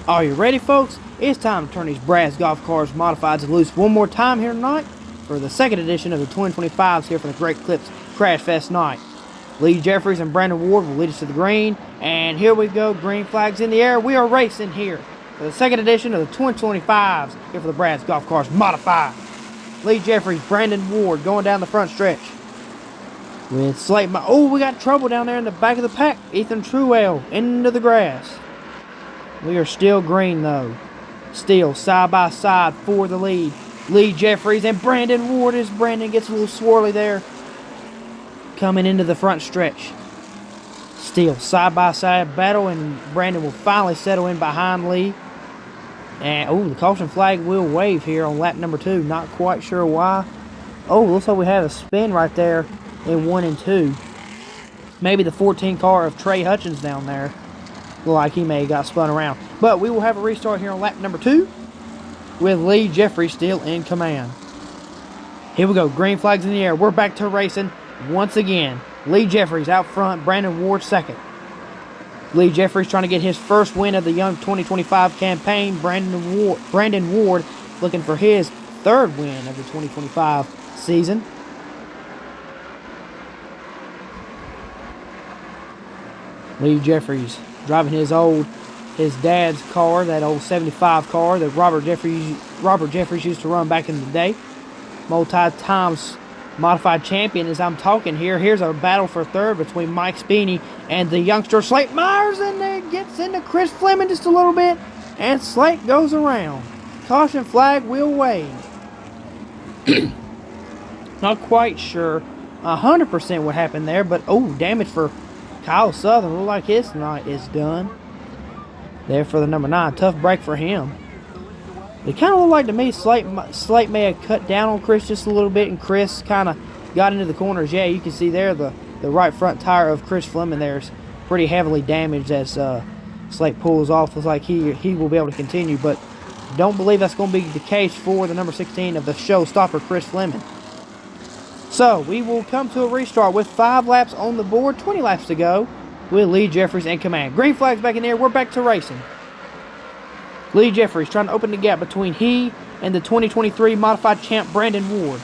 Are you ready, folks? It's time to turn these brass golf cars modifieds loose one more time here tonight for the second edition of the 2025s here for the Great Clips Crash Fest night. Lee Jeffries and Brandon Ward will lead us to the green, and here we go, green flags in the air. We are racing here for the second edition of the 2025s here for the brass golf cars modified. Lee Jeffries, Brandon Ward going down the front stretch. With Slate, we got trouble down there in the back of the pack. Ethan Truwell into the grass. We are still green though. Still side by side for the lead. Lee Jeffries and Brandon Ward as Brandon gets a little swirly there. Coming into the front stretch. Still side by side battle, and Brandon will finally settle in behind Lee. And the caution flag will wave here on lap number 2. Not quite sure why. Looks like we had a spin right there in 1 and 2. Maybe the 14 car of Trey Hutchins down there. Look like he may have got spun around. But we will have a restart here on lap number 2 with Lee Jeffries still in command. Here we go. Green flags in the air. We're back to racing once again. Lee Jeffries out front. Brandon Ward second. Lee Jeffries trying to get his first win of the Young 2025 campaign. Brandon Ward looking for his third win of the 2025 season. Lee Jeffries driving his dad's car, that old 75 car that Robert Jeffries used to run back in the day. Multi-times modified champion as I'm talking here. Here's a battle for third between Mike Speeney and the youngster Slate Myers, and there gets into Chris Fleming just a little bit, and Slate goes around. Caution flag will wave. Not quite sure 100% what happened there, but damage for Kyle Southern. Look like his night is done. There for the number 9. Tough break for him. It kind of looked like to me Slate may have cut down on Chris just a little bit, and Chris kind of got into the corners. Yeah, you can see there the right front tire of Chris Fleming there is pretty heavily damaged as Slate pulls off. Looks like he will be able to continue, but don't believe that's going to be the case for the number 16 of the showstopper, Chris Fleming. So we will come to a restart with 5 laps on the board, 20 laps to go, with Lee Jeffries in command. Green flags back in there. We're back to racing. Lee Jeffries trying to open the gap between he and the 2023 modified champ Brandon Ward.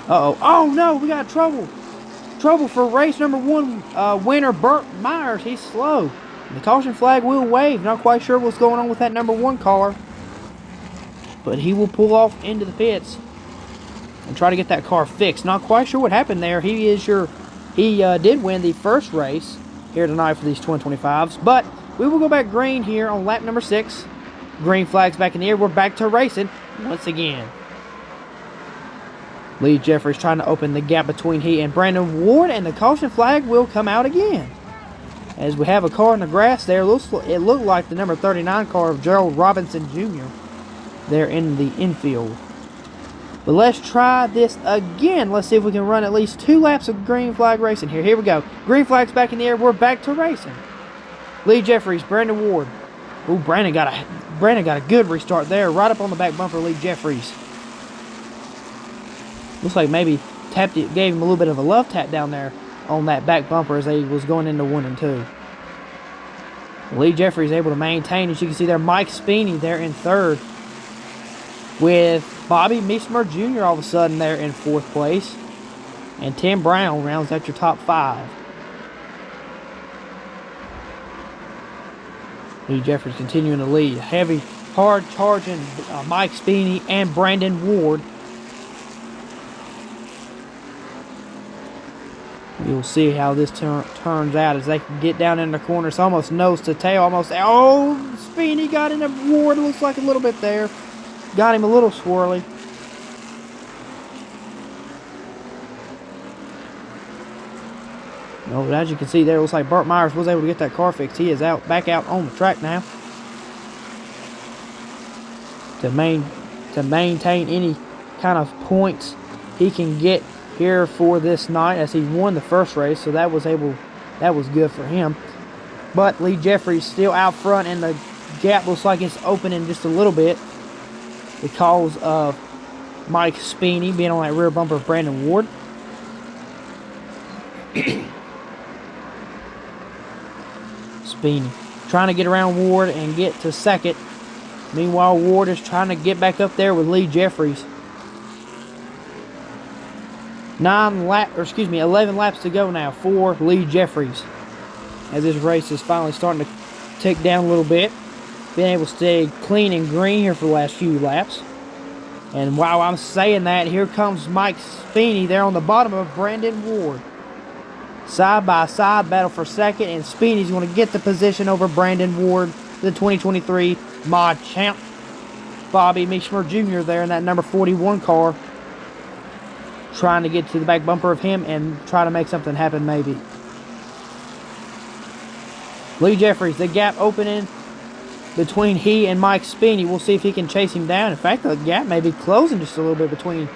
Oh no, we got trouble. Trouble for race number 1 winner Burt Myers. He's slow. The caution flag will wave. Not quite sure what's going on with that number 1 car, but he will pull off into the pits and try to get that car fixed. Not quite sure what happened there. He did win the first race here tonight for these 2025s, but we will go back green here on lap number 6. Green flags back in the air. We're back to racing once again. Lee Jeffries trying to open the gap between he and Brandon Ward, and the caution flag will come out again. As we have a car in the grass there. It looked like the number 39 car of Gerald Robinson Jr. there in the infield. But let's try this again. Let's see if we can run at least 2 laps of green flag racing here. Here we go. Green flags back in the air. We're back to racing. Lee Jeffries, Brandon Ward. Brandon got a good restart there. Right up on the back bumper, Lee Jeffries. Looks like maybe gave him a little bit of a love tap down there on that back bumper as he was going into 1 and 2. Lee Jeffries able to maintain, as you can see there, Mike Speeney there in third, with Bobby Meesmer Jr. all of a sudden there in 4th place. And Tim Brown rounds out your top 5. Lee Jeffries continuing to lead. Heavy, hard charging Mike Speeney and Brandon Ward. You'll see how this turns out as they can get down in the corner. It's almost nose to tail. Speeney got into Ward. Looks like a little bit there. Got him a little swirly. But as you can see there, it looks like Burt Myers was able to get that car fixed. He is back out on the track now to maintain any kind of points he can get here for this night, as he won the first race, so that was good for him. But Lee Jeffries still out front, and the gap looks like it's opening just a little bit because of Mike Speeney being on that rear bumper of Brandon Ward. Speeney trying to get around Ward and get to second. Meanwhile, Ward is trying to get back up there with Lee Jeffries. 11 laps to go now for Lee Jeffries, as this race is finally starting to tick down a little bit. Being able to stay clean and green here for the last few laps. And while I'm saying that, here comes Mike Speeney there on the bottom of Brandon Ward. Side by side battle for second, and Speeney's going to get the position over Brandon Ward, the 2023 Mod Champ. Bobby Meachmer Jr. there in that number 41 car, trying to get to the back bumper of him and try to make something happen maybe. Lee Jeffries, the gap opening between he and Mike Speeney. We'll see if he can chase him down. In fact, the gap may be closing just a little bit between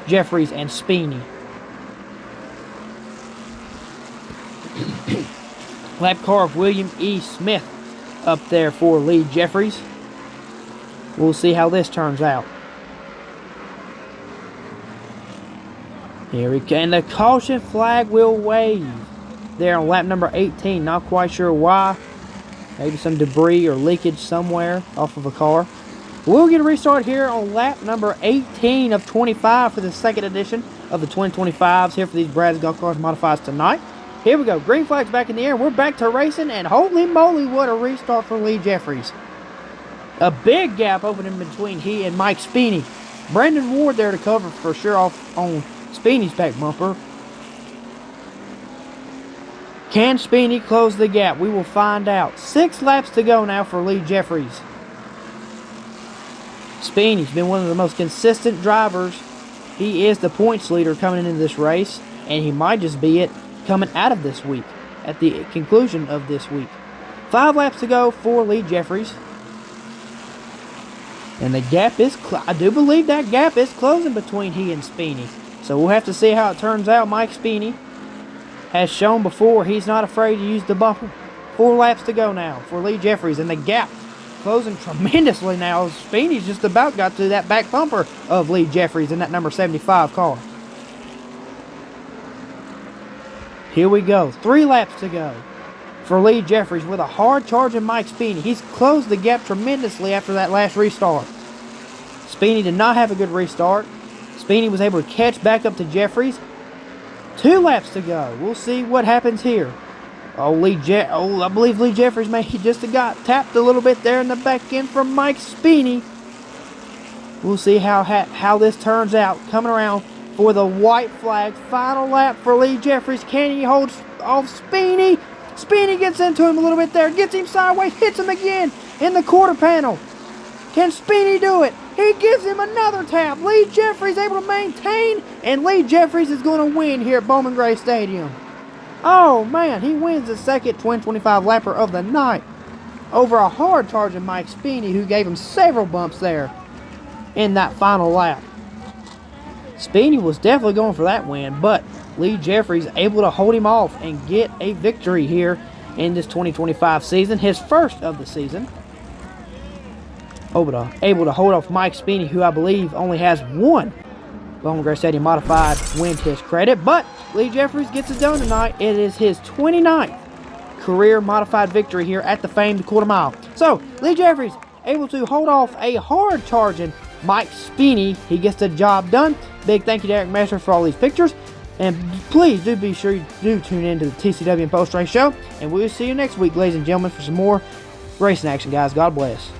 Jeffries and Speeney. Lap car of William E. Smith up there for Lee Jeffries. We'll see how this turns out. Here we go. And the caution flag will wave there on lap number 18. Not quite sure why. Maybe some debris or leakage somewhere off of a car. We'll get a restart here on lap number 18 of 25 for the second edition of the 2025s here for these Brad's Golf Cars Modifieds tonight. Here we go. Green flag's back in the air. We're back to racing, and holy moly, what a restart for Lee Jeffries. A big gap opening between he and Mike Speeney. Brandon Ward there to cover for sure off on Speeney's back bumper. Can Speeney close the gap? We will find out. 6 laps to go now for Lee Jeffries. Speeney's been one of the most consistent drivers. He is the points leader coming into this race, and he might just be it coming out of this week, at the conclusion of this week. 5 laps to go for Lee Jeffries. And the gap is, I do believe that gap is closing between he and Speeney. So we'll have to see how it turns out. Mike Speeney has shown before he's not afraid to use the bumper. 4 laps to go now for Lee Jeffries, and the gap closing tremendously now. Speeney's just about got to that back bumper of Lee Jeffries in that number 75 car. Here we go. 3 laps to go for Lee Jeffries with a hard charging Mike Speeney. He's closed the gap tremendously after that last restart. Speeney did not have a good restart. Speeney was able to catch back up to Jeffries. 2 laps to go. We'll see what happens here. I believe Lee Jeffries may just have got tapped a little bit there in the back end from Mike Speeney. We'll see how this turns out. Coming around for the white flag. Final lap for Lee Jeffries. Can he hold off Speeney? Speeney gets into him a little bit there. Gets him sideways. Hits him again in the quarter panel. Can Speeney do it? He gives him another tap. Lee Jeffries able to maintain, and Lee Jeffries is going to win here at Bowman Gray Stadium. Oh man, he wins the second 2025 lapper of the night over a hard charging Mike Speeney, who gave him several bumps there in that final lap. Speeney was definitely going for that win, but Lee Jeffries able to hold him off and get a victory here in this 2025 season, his first of the season. Able to hold off Mike Speeney, who I believe only has 1 Bowman Gray Stadium Modified win to his credit. But Lee Jeffries gets it done tonight. It is his 29th career modified victory here at the famed quarter mile. So, Lee Jeffries able to hold off a hard-charging Mike Speeney. He gets the job done. Big thank you to Eric Messer for all these pictures. And please do be sure you do tune in to the TCW and Post Race Show. And we'll see you next week, ladies and gentlemen, for some more racing action, guys. God bless.